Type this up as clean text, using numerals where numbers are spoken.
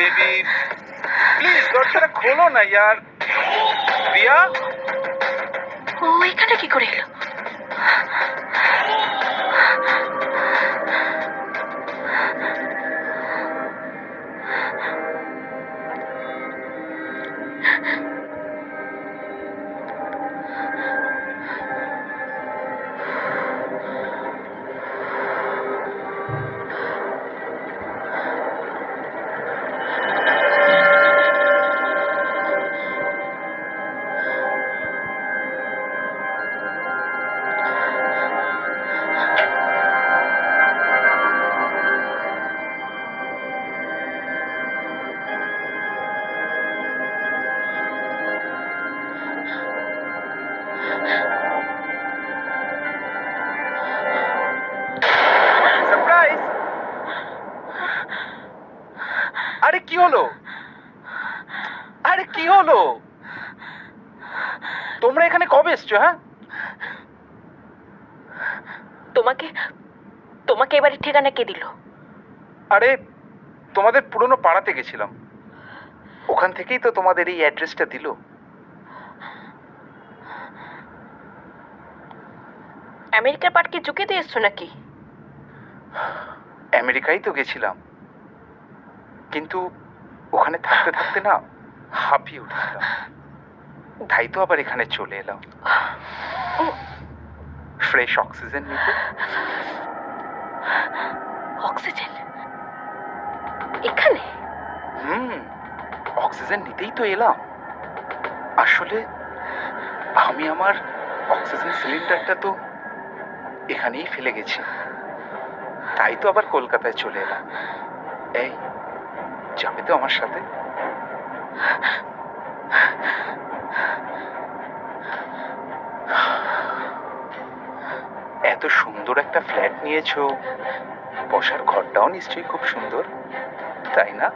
Baby please দরজাটা খোলো না यार প্রিয়া ও এখানে কি করে এলো? সারপ্রাইজ আরে কি হলো আরে কি হলো তোমরা এখানে কবে এসছো হ্যাঁ তোমাকে তোমাকে এবারে ঠিকানা কে দিল? আরে তোমাদের পুরনো পাড়াতে গেছিলাম ওখান থেকেই তো তোমাদের এই অ্যাড্রেসটা দিল আমেরিকার পাটকে ঝুঁকে দিয়ে এসছো নাকি? আমেরিকায় তো গেছিলাম কিন্তু ওখানে থাকতে থাকতে না হাঁপিয়ে উঠেছিলাম তাই তো আবার এখানে চলে এলাম ফ্রেশ অক্সিজেন নিতে অক্সিজেন এখানে? অক্সিজেন নিতেই তো এলাম আসলে আমি আমার অক্সিজেন সিলিন্ডারটা তো এখানেই ফেলে গেছি তাই তো আবার কলকাতায় চলে এলাম এই যাবে তো আমার সাথে এত সুন্দর একটা ফ্ল্যাট নিয়েছো বসার ঘরটাও নিশ্চয়ই খুব সুন্দর তাই না